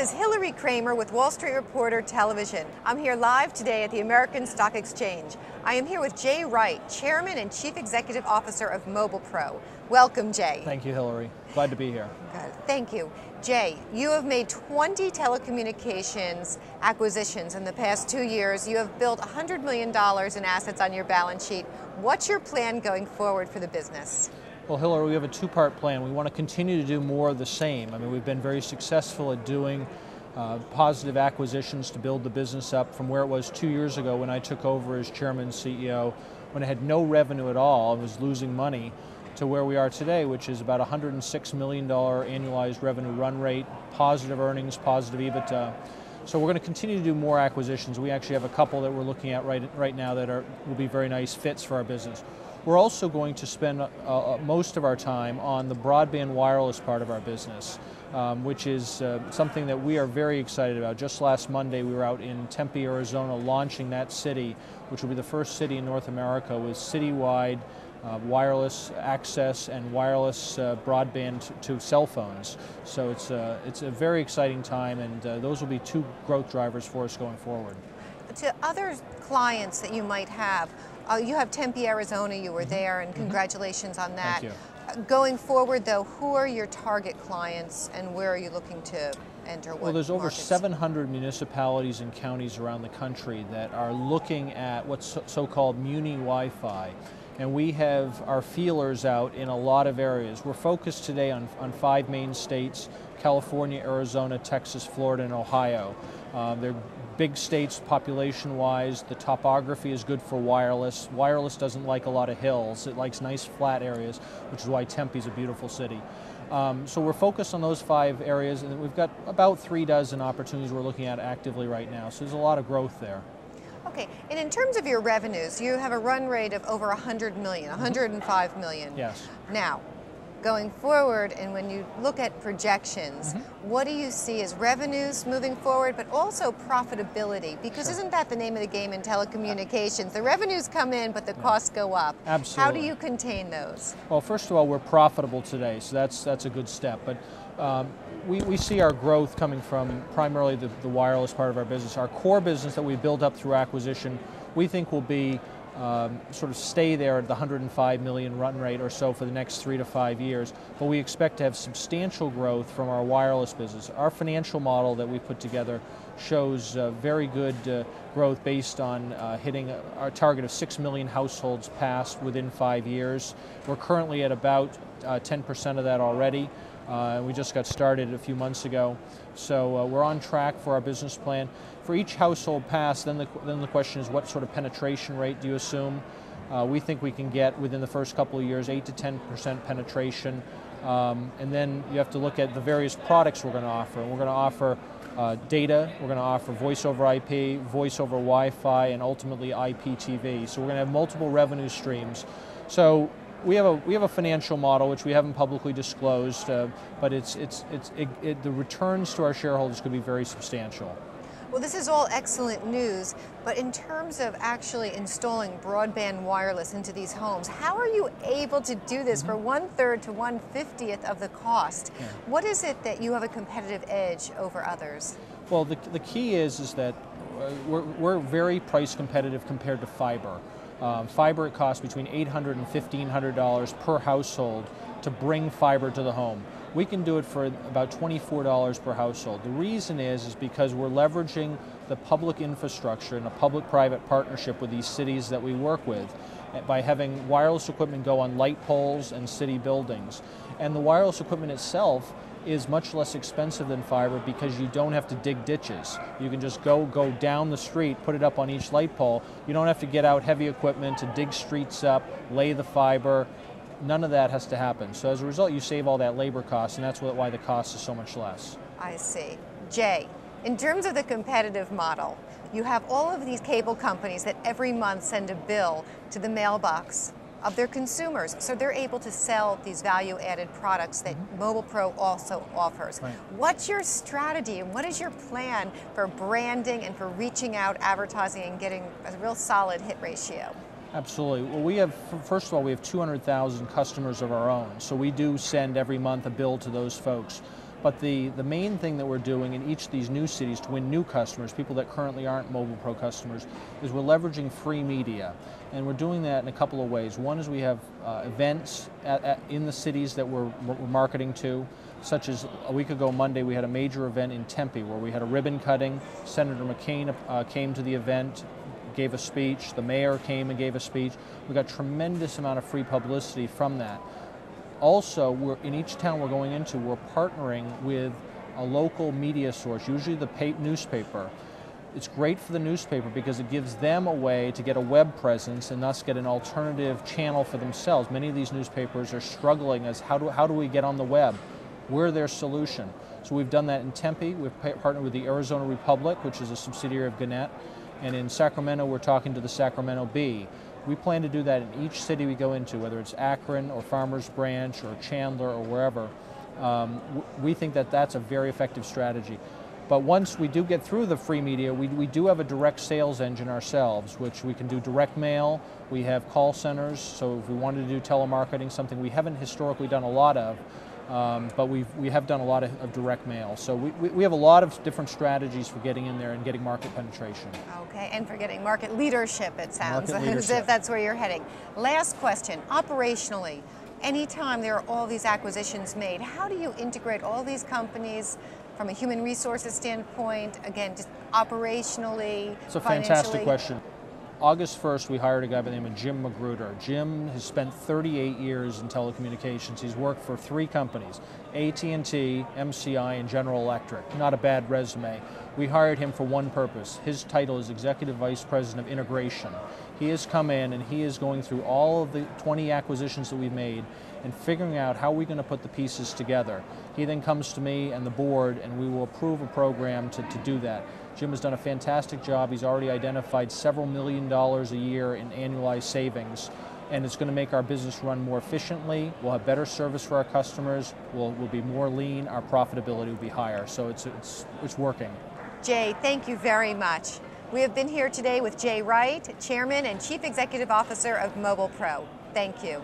is Hillary Kramer with Wall Street Reporter Television. I'm here live today at the American Stock Exchange. I am here with Jay Wright, Chairman and Chief Executive Officer of Mobilepro. Welcome, Jay. Thank you, Hillary. Glad to be here. Good. Thank you. Jay, you have made 20 telecommunications acquisitions in the past 2 years. You have built $100 million in assets on your balance sheet. What's your plan going forward for the business? Well, Hillary, we have a two-part plan. We want to continue to do more of the same. I mean, we've been very successful at doing positive acquisitions to build the business up from where it was 2 years ago when I took over as chairman and CEO, when it had no revenue at all and was losing money, to where we are today, which is about $106 million annualized revenue run rate, positive earnings, positive EBITDA. So we're going to continue to do more acquisitions. We actually have a couple that we're looking at right now that will be very nice fits for our business. We're also going to spend most of our time on the broadband wireless part of our business, which is something that we are very excited about. Just last Monday we were out in Tempe, Arizona, launching that city, which will be the first city in North America with citywide wireless access and wireless broadband to cell phones. So it's a very exciting time, and those will be two growth drivers for us going forward. To other clients that you might have, you have Tempe, Arizona, you were there, and congratulations on that. Thank you. Going forward, though, who are your target clients and where are you looking to enter? Well, there's over markets? 700 municipalities and counties around the country that are looking at what's so-called Muni Wi-Fi. And we have our feelers out in a lot of areas. We're focused today on 5 main states: California, Arizona, Texas, Florida, and Ohio. They're big states population-wise. The topography is good for wireless. Wireless doesn't like a lot of hills. It likes nice flat areas, which is why Tempe's a beautiful city. So we're focused on those 5 areas, and we've got about 3 dozen opportunities we're looking at actively right now. So there's a lot of growth there. Okay, and in terms of your revenues, you have a run rate of over 100 million, 105 million. Yes. Now, going forward, and when you look at projections, what do you see as revenues moving forward, but also profitability? Because Sure. Isn't that the name of the game in telecommunications? The revenues come in, but the costs go up. Absolutely. How do you contain those? Well, first of all, we're profitable today, so that's a good step. But we see our growth coming from primarily the wireless part of our business. Our core business that we built up through acquisition, we think will be sort of stay there at the 105 million run rate or so for the next 3 to 5 years, but we expect to have substantial growth from our wireless business. Our financial model that we put together shows very good growth based on hitting our target of 6 million households passed within 5 years. We're currently at about 10% of that already. We just got started a few months ago, so we're on track for our business plan. For each household passed, then the question is, what sort of penetration rate do you assume? We think we can get within the first couple of years 8 to 10% penetration, and then you have to look at the various products we're going to offer. We're going to offer data, we're going to offer voice over IP, voice over Wi-Fi, and ultimately IPTV. So we're going to have multiple revenue streams. So we have a financial model which we haven't publicly disclosed, but the returns to our shareholders could be very substantial. Well, this is all excellent news, but in terms of actually installing broadband wireless into these homes, how are you able to do this for 1/3 to 1/50th of the cost? Yeah. What is it that you have a competitive edge over others? Well, the key is that we're very price competitive compared to fiber. Fiber, it costs between $800 and $1,500 per household to bring fiber to the home. We can do it for about $24 per household. The reason is because we're leveraging the public infrastructure and a public-private partnership with these cities that we work with by having wireless equipment go on light poles and city buildings. And the wireless equipment itself is much less expensive than fiber because you don't have to dig ditches. You can just go down the street, put it up on each light pole. You don't have to get out heavy equipment to dig streets up, lay the fiber. None of that has to happen. So as a result, you save all that labor cost, and that's why the cost is so much less. I see. Jay, in terms of the competitive model, you have all of these cable companies that every month send a bill to the mailbox of their consumers, so they're able to sell these value-added products that Mobilepro also offers. Right. What's your strategy and what is your plan for branding and for reaching out, advertising, and getting a real solid hit ratio? Absolutely. Well, first of all, we have 200,000 customers of our own, so we do send every month a bill to those folks. But the main thing that we're doing in each of these new cities to win new customers, people that currently aren't Mobilepro customers, is we're leveraging free media. And we're doing that in a couple of ways. One is we have events in the cities that we're marketing to, such as a week ago Monday we had a major event in Tempe where we had a ribbon cutting. Senator McCain came to the event, gave a speech. The mayor came and gave a speech. We got tremendous amount of free publicity from that. Also, in each town we're going into, we're partnering with a local media source, usually the newspaper. It's great for the newspaper because it gives them a way to get a web presence and thus get an alternative channel for themselves. Many of these newspapers are struggling as how do we get on the web? We're their solution. So we've done that in Tempe. We've partnered with the Arizona Republic, which is a subsidiary of Gannett. And in Sacramento, we're talking to the Sacramento Bee. We plan to do that in each city we go into, whether it's Akron or Farmers Branch or Chandler or wherever. We think that that's a very effective strategy. But once we do get through the free media, we do have a direct sales engine ourselves, which we can do direct mail. We have call centers, so if we wanted to do telemarketing, something we haven't historically done a lot of, but we have done a lot of direct mail. So we have a lot of different strategies for getting in there and getting market penetration. Okay, and for getting market leadership, it sounds, Market leadership. as if that's where you're heading. Last question, operationally, anytime there are all these acquisitions made, how do you integrate all these companies from a human resources standpoint, again, just operationally, It's a fantastic question. August 1st, we hired a guy by the name of Jim Magruder. Jim has spent 38 years in telecommunications. He's worked for 3 companies, AT&T, MCI, and General Electric. Not a bad resume. We hired him for one purpose. His title is Executive Vice President of Integration. He has come in and he is going through all of the 20 acquisitions that we've made and figuring out how we're going to put the pieces together. He then comes to me and the board and we will approve a program to do that. Jim has done a fantastic job. He's already identified several $1 million a year in annualized savings, and it's going to make our business run more efficiently. We'll have better service for our customers. We'll be more lean. Our profitability will be higher. So it's working. Jay, thank you very much. We have been here today with Jay Wright, Chairman and Chief Executive Officer of Mobilepro. Thank you.